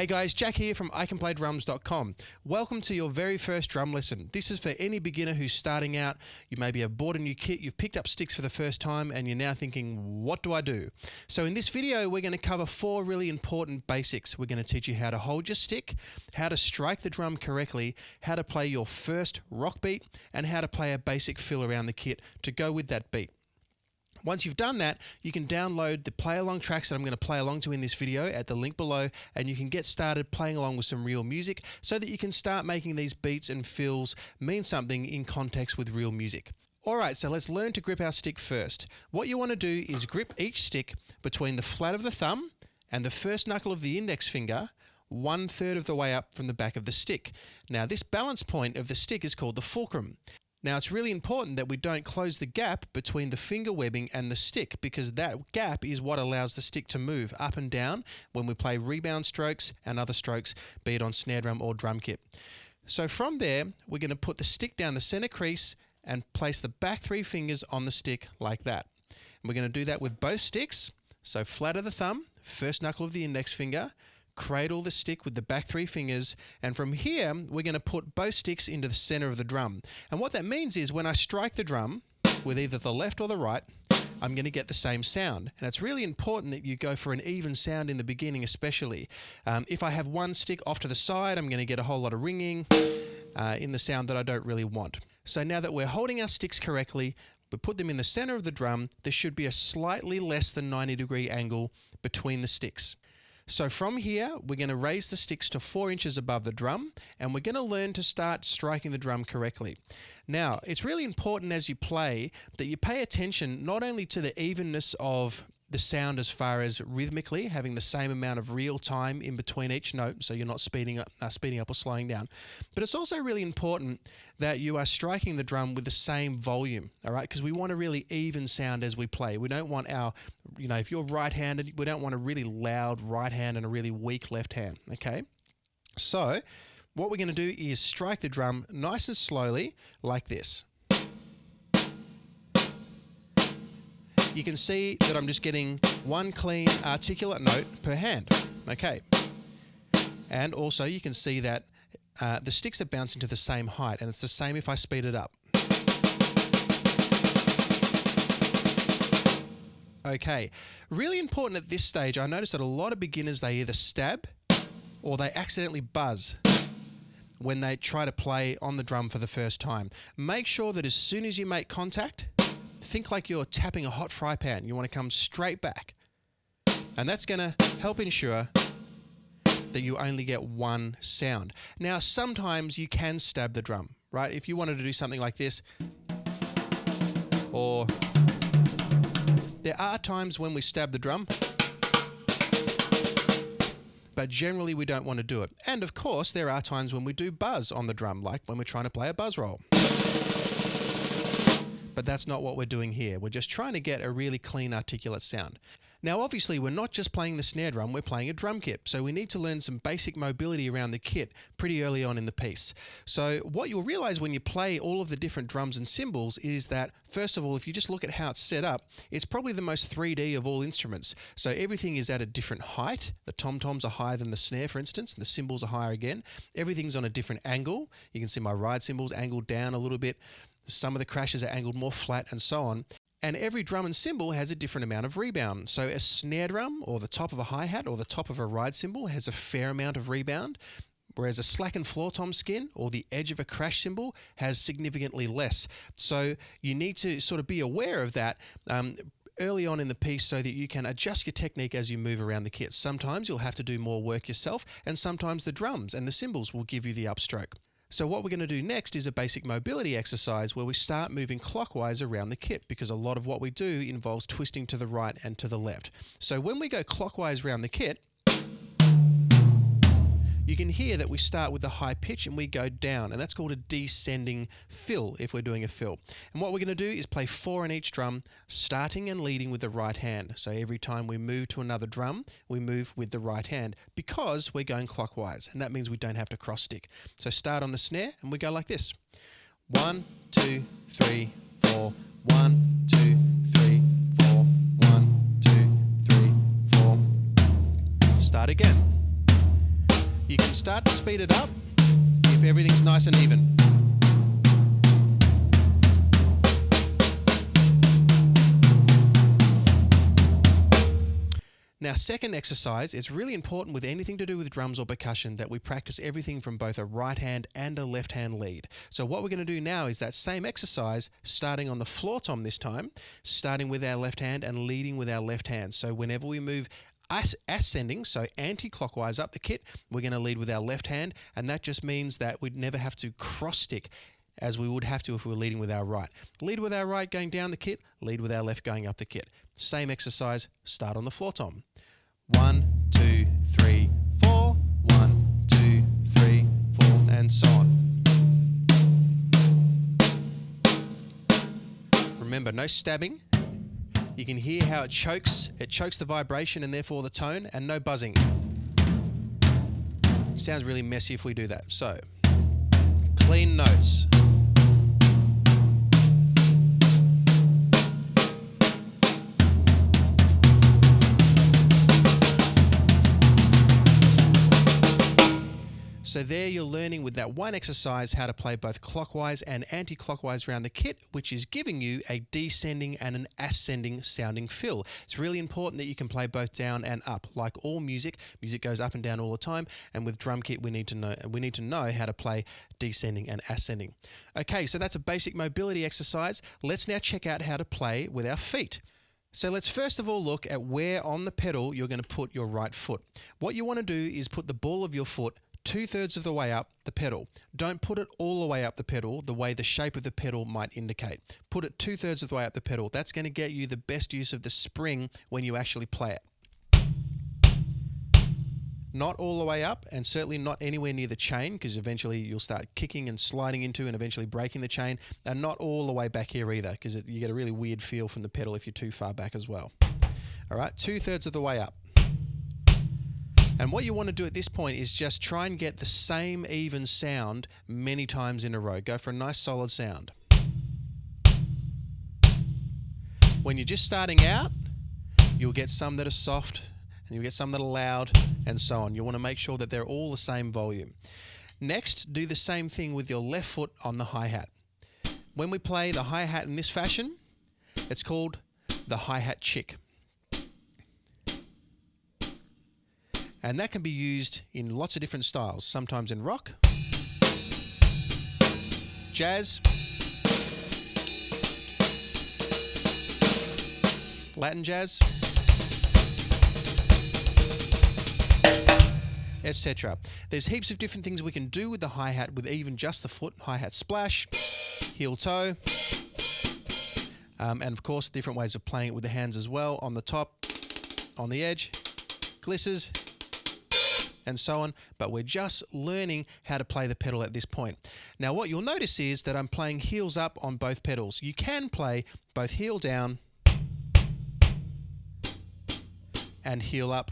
Hey guys, Jack here from iCanPlayDrums.com. Welcome to your very first drum lesson. This is for any beginner who's starting out. You maybe have bought a new kit, you've picked up sticks for the first time, and you're now thinking, what do I do? So in this video, we're going to cover 4 really important basics. We're going to teach you how to hold your stick, how to strike the drum correctly, how to play your first rock beat, and how to play a basic fill around the kit to go with that beat. Once you've done that, you can download the play-along tracks that I'm going to play along to in this video at the link below, and you can get started playing along with some real music so that you can start making these beats and fills mean something in context with real music. Alright, so let's learn to grip our stick first. What you want to do is grip each stick between the flat of the thumb and the first knuckle of the index finger, 1/3 of the way up from the back of the stick. Now this balance point of the stick is called the fulcrum. Now it's really important that we don't close the gap between the finger webbing and the stick, because that gap is what allows the stick to move up and down when we play rebound strokes and other strokes, be it on snare drum or drum kit. So from there, we're going to put the stick down the center crease and place the back 3 fingers on the stick like that. And we're going to do that with both sticks. So flat of the thumb, first knuckle of the index finger, cradle the stick with the back 3 fingers, and from here we're going to put both sticks into the center of the drum. And what that means is when I strike the drum with either the left or the right, I'm going to get the same sound. And it's really important that you go for an even sound in the beginning especially. If I have one stick off to the side, I'm going to get a whole lot of ringing in the sound that I don't really want. So now that we're holding our sticks correctly, we put them in the center of the drum, there should be a slightly less than 90-degree angle between the sticks. So from here, we're going to raise the sticks to 4 inches above the drum, and we're going to learn to start striking the drum correctly. Now, it's really important as you play that you pay attention not only to the evenness of the sound as far as rhythmically having the same amount of real time in between each note, so you're not speeding up or slowing down, but it's also really important that you are striking the drum with the same volume, all right? Because we want a really even sound as we play. We don't want our, if you're right-handed, we don't want a really loud right hand and a really weak left hand, okay? So what we're going to do is strike the drum nice and slowly like this. You can see that I'm just getting one clean articulate note per hand, okay? And also you can see that the sticks are bouncing to the same height, and it's the same if I speed it up. Okay, really important at this stage, I notice that a lot of beginners, they either stab or they accidentally buzz when they try to play on the drum for the first time. Make sure that as soon as you make contact, think like you're tapping a hot fry pan. You want to come straight back. And that's going to help ensure that you only get one sound. Now, sometimes you can stab the drum, right? If you wanted to do something like this, or there are times when we stab the drum, but generally we don't want to do it. And of course, there are times when we do buzz on the drum, like when we're trying to play a buzz roll. But that's not what we're doing here. We're just trying to get a really clean, articulate sound. Now, obviously, we're not just playing the snare drum, we're playing a drum kit. So we need to learn some basic mobility around the kit pretty early on in the piece. So what you'll realize when you play all of the different drums and cymbals is that, first of all, if you just look at how it's set up, it's probably the most 3D of all instruments. So everything is at a different height. The tom-toms are higher than the snare, for instance, and the cymbals are higher again. Everything's on a different angle. You can see my ride cymbals angled down a little bit. Some of the crashes are angled more flat and so on. And every drum and cymbal has a different amount of rebound. So a snare drum or the top of a hi-hat or the top of a ride cymbal has a fair amount of rebound, whereas a slackened floor tom skin or the edge of a crash cymbal has significantly less. So you need to sort of be aware of that early on in the piece so that you can adjust your technique as you move around the kit. Sometimes you'll have to do more work yourself, and sometimes the drums and the cymbals will give you the upstroke. So what we're going to do next is a basic mobility exercise where we start moving clockwise around the kit, because a lot of what we do involves twisting to the right and to the left. So when we go clockwise around the kit, you can hear that we start with the high pitch and we go down, and that's called a descending fill if we're doing a fill. And what we're going to do is play 4 on each drum, starting and leading with the right hand. So every time we move to another drum, we move with the right hand because we're going clockwise, and that means we don't have to cross stick. So start on the snare and we go like this. 1, 2, 3, 4, 1, 2, 3, 4, 1, 2, 3, 4. Start again. You can start to speed it up if everything's nice and even. Now, second exercise, it's really important with anything to do with drums or percussion that we practice everything from both a right hand and a left hand lead. So what we're going to do now is that same exercise, starting on the floor tom this time, starting with our left hand and leading with our left hand. So whenever we move ascending, so anti-clockwise up the kit, we're going to lead with our left hand, and that just means that we'd never have to cross stick as we would have to if we were leading with our right. Lead with our right going down the kit, lead with our left going up the kit. Same exercise, start on the floor tom. 1, 2, 3, 4, 1, 2, 3, 4, and so on. Remember, no stabbing. You can hear how it chokes the vibration and therefore the tone, and no buzzing. It sounds really messy if we do that. So, clean notes. So there you're learning with that one exercise how to play both clockwise and anti-clockwise around the kit, which is giving you a descending and an ascending sounding fill. It's really important that you can play both down and up. Like all music goes up and down all the time, and with drum kit we need to know how to play descending and ascending. Okay, so that's a basic mobility exercise. Let's now check out how to play with our feet. So let's first of all look at where on the pedal you're going to put your right foot. What you want to do is put the ball of your foot 2/3 of the way up the pedal. Don't put it all the way up the pedal the way the shape of the pedal might indicate. Put it 2/3 of the way up the pedal. That's going to get you the best use of the spring when you actually play it. Not all the way up, and certainly not anywhere near the chain, because eventually you'll start kicking and sliding into and eventually breaking the chain, and not all the way back here either, because you get a really weird feel from the pedal if you're too far back as well. All right, 2/3 of the way up. And what you want to do at this point is just try and get the same even sound many times in a row. Go for a nice solid sound. When you're just starting out, you'll get some that are soft, and you'll get some that are loud, and so on. You want to make sure that they're all the same volume. Next, do the same thing with your left foot on the hi-hat. When we play the hi-hat in this fashion, it's called the hi-hat chick. And that can be used in lots of different styles, sometimes in rock, jazz, Latin jazz, etc. There's heaps of different things we can do with the hi-hat with even just the foot. Hi-hat splash, heel toe, and of course different ways of playing it with the hands as well, on the top, on the edge, glisses, and so on, but we're just learning how to play the pedal at this point. Now what you'll notice is that I'm playing heels up on both pedals. You can play both heel down and heel up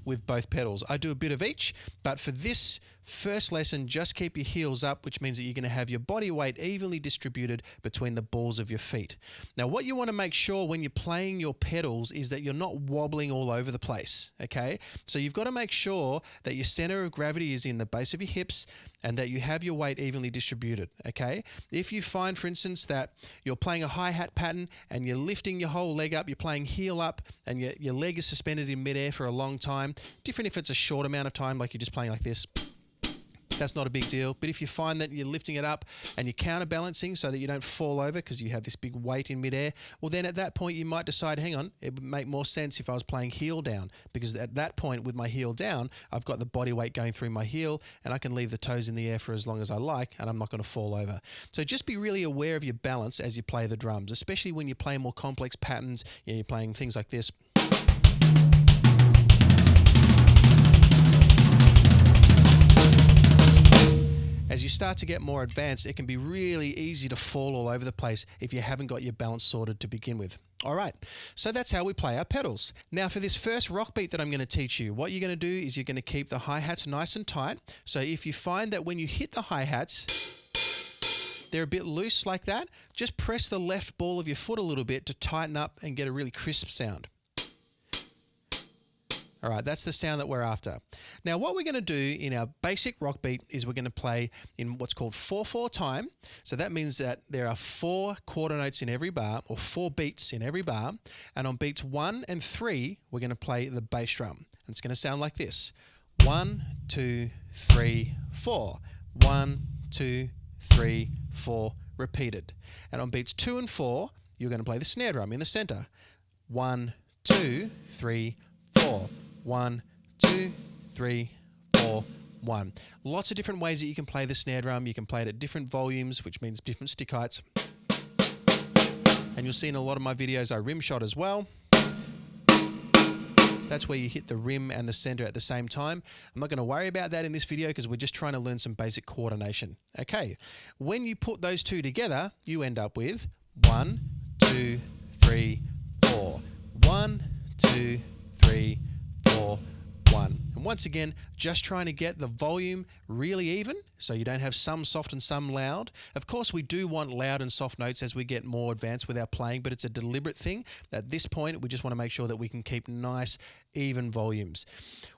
with both pedals. I do a bit of each, but for this first lesson, just keep your heels up, which means that you're going to have your body weight evenly distributed between the balls of your feet. Now, what you want to make sure when you're playing your pedals is that you're not wobbling all over the place, okay? So you've got to make sure that your center of gravity is in the base of your hips and that you have your weight evenly distributed, okay? If you find, for instance, that you're playing a hi-hat pattern and you're lifting your whole leg up, you're playing heel up, and your leg is suspended in midair for a long time, different if it's a short amount of time, like you're just playing like this, that's not a big deal. But if you find that you're lifting it up and you're counterbalancing so that you don't fall over because you have this big weight in midair, well then at that point you might decide, hang on, it would make more sense if I was playing heel down, because at that point with my heel down, I've got the body weight going through my heel and I can leave the toes in the air for as long as I like and I'm not going to fall over. So just be really aware of your balance as you play the drums, especially when you play more complex patterns. You know, you're playing things like this. As you start to get more advanced, it can be really easy to fall all over the place if you haven't got your balance sorted to begin with. All right, so that's how we play our pedals. Now for this first rock beat that I'm going to teach you, what you're going to do is you're going to keep the hi-hats nice and tight. So if you find that when you hit the hi-hats, they're a bit loose like that, just press the left ball of your foot a little bit to tighten up and get a really crisp sound. All right, that's the sound that we're after. Now, what we're going to do in our basic rock beat is we're going to play in what's called 4/4 time. So that means that there are 4 quarter notes in every bar, or 4 beats in every bar. And on beats 1 and 3, we're going to play the bass drum. And it's going to sound like this. 1, 2, 3, 4. 1, 2, 3, 4, repeated. And on beats 2 and 4, you're going to play the snare drum in the center. 1, 2, 3, 4. 1, 2, 3, 4, 1. Lots of different ways that you can play the snare drum. You can play it at different volumes, which means different stick heights. And you'll see in a lot of my videos I rim shot as well. That's where you hit the rim and the center at the same time. I'm not going to worry about that in this video because we're just trying to learn some basic coordination. Okay, when you put those two together, you end up with 1, 2, 3, 4. 1, 2, 3, 4, 1. And once again, just trying to get the volume really even so you don't have some soft and some loud. Of course, we do want loud and soft notes as we get more advanced with our playing, but it's a deliberate thing. At this point, we just want to make sure that we can keep nice, even volumes.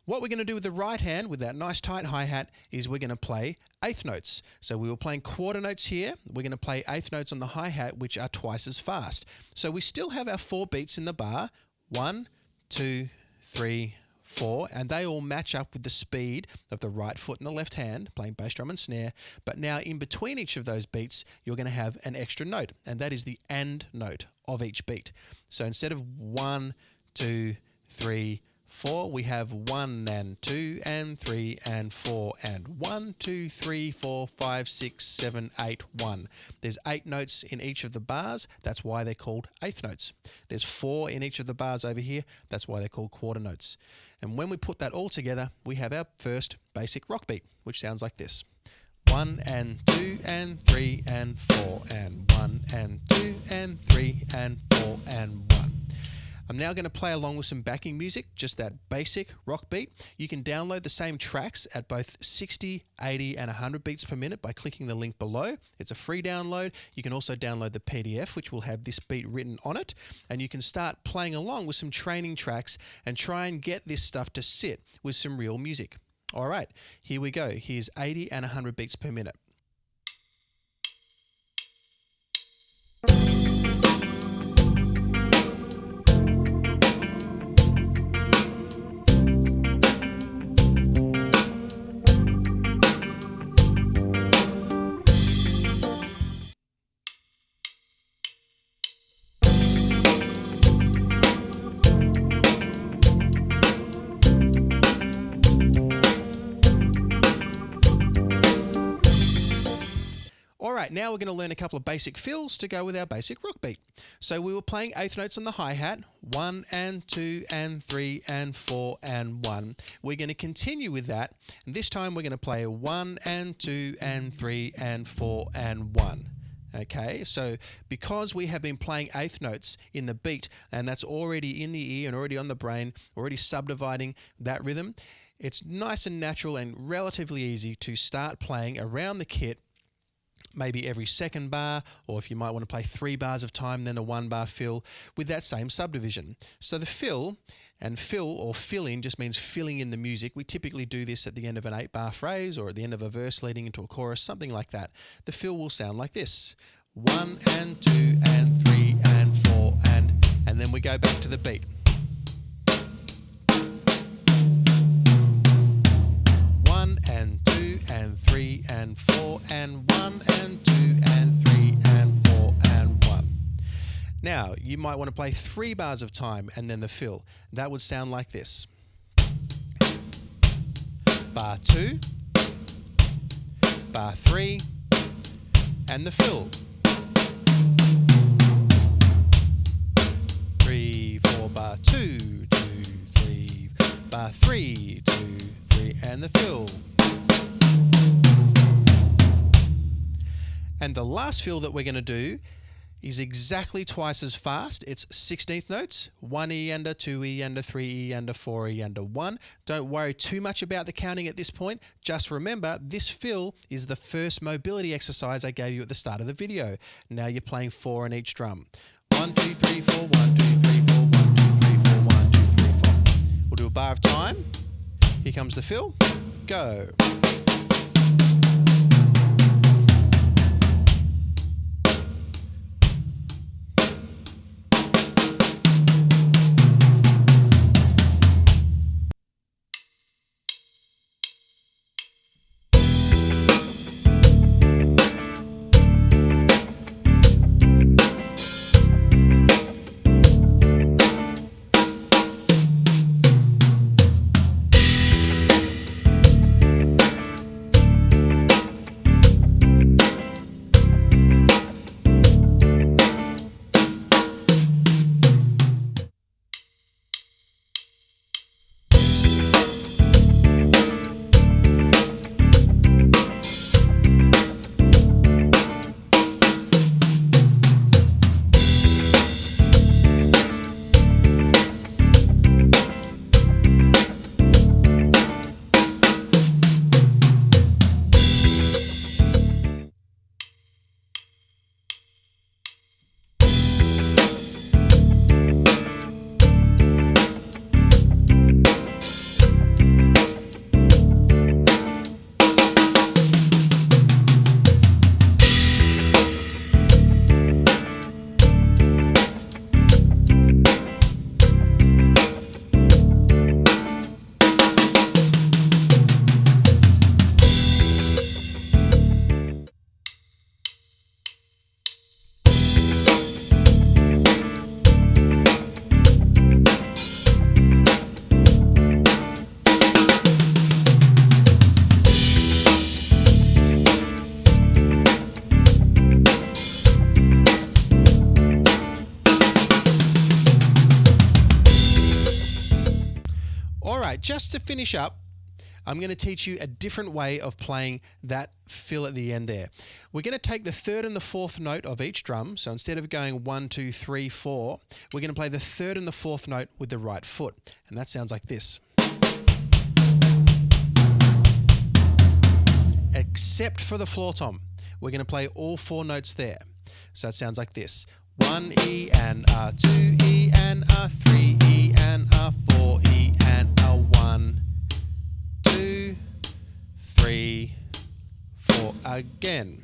What we're going to do with the right hand, with that nice tight hi-hat, is we're going to play eighth notes. So we were playing quarter notes here. We're going to play eighth notes on the hi-hat, which are twice as fast. So we still have our 4 beats in the bar. 1, 2, 3, 4, and they all match up with the speed of the right foot and the left hand, playing bass drum and snare. But now in between each of those beats, you're going to have an extra note, and that is the and note of each beat. So instead of 1, 2, 3, 4, we have 1 and 2 and 3 and 4 and 1, 2, 3, 4, 5, 6, 7, 8, 1. There's 8 notes in each of the bars. That's why they're called eighth notes. There's 4 in each of the bars over here. That's why they're called quarter notes. And when we put that all together, we have our first basic rock beat, which sounds like this. 1 and 2 and 3 and 4 and 1 and 2 and 3 and 4 and 1. I'm now going to play along with some backing music, just that basic rock beat. You can download the same tracks at both 60, 80 and 100 beats per minute by clicking the link below. It's a free download. You can also download the PDF, which will have this beat written on it. And you can start playing along with some training tracks and try and get this stuff to sit with some real music. All right, here we go. Here's 80 and 100 beats per minute. Alright, now we're going to learn a couple of basic fills to go with our basic rock beat. So we were playing eighth notes on the hi-hat, 1 and 2 and 3 and 4 and 1. We're going to continue with that, and this time we're going to play 1 and 2 and 3 and 4 and 1. Okay, so because we have been playing eighth notes in the beat, and that's already in the ear and already on the brain, already subdividing that rhythm, it's nice and natural and relatively easy to start playing around the kit maybe every second bar, or if you might want to play 3 bars of time, then a 1 bar fill with that same subdivision. So the fill, and fill or fill in just means filling in the music. We typically do this at the end of an 8-bar phrase or at the end of a verse leading into a chorus, something like that. The fill will sound like this. 1 and 2 and 3 and 4 and then we go back to the beat. 1 and 2 and 3 and 4 and 1 and 2 and 3 and 4 and 1. Now, you might want to play 3 bars of time and then the fill. That would sound like this. Bar 2, bar 3, and the fill. 3, 4, bar 2, 2, 3, bar 3, 2, 3, and the fill. And the last fill that we're going to do is exactly twice as fast. It's 16th notes, 1E under, 2E under, 3E under, 4E under, 1. Don't worry too much about the counting at this point. Just remember, this fill is the first mobility exercise I gave you at the start of the video. Now you're playing 4 on each drum. 1, 2, 3, 4, 1, 2, 3, 4, 1, 2, 3, 4, 1, 2, 3, 4. We'll do a bar of time. comes the fill. Go. Just to finish up, I'm going to teach you a different way of playing that fill at the end there. We're going to take the third and the fourth note of each drum. So instead of going 1, 2, 3, 4, we're going to play the third and the fourth note with the right foot. And that sounds like this. Except for the floor tom. We're going to play all 4 notes there. So it sounds like this. 1 E and a 2 E and a 3 E and a 4 E and a 1, 2, 3, 4 again.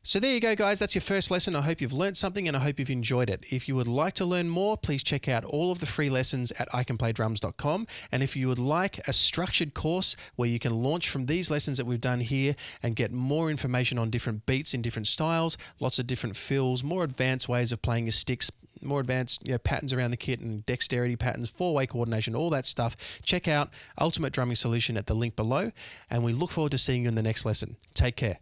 So there you go, guys. That's your first lesson. I hope you've learned something and I hope you've enjoyed it. If you would like to learn more, please check out all of the free lessons at iCanPlayDrums.com. And if you would like a structured course where you can launch from these lessons that we've done here and get more information on different beats in different styles, lots of different fills, more advanced ways of playing your sticks, more advanced patterns around the kit and dexterity patterns, 4-way coordination, all that stuff, check out Ultimate Drumming Solution at the link below. And we look forward to seeing you in the next lesson. Take care.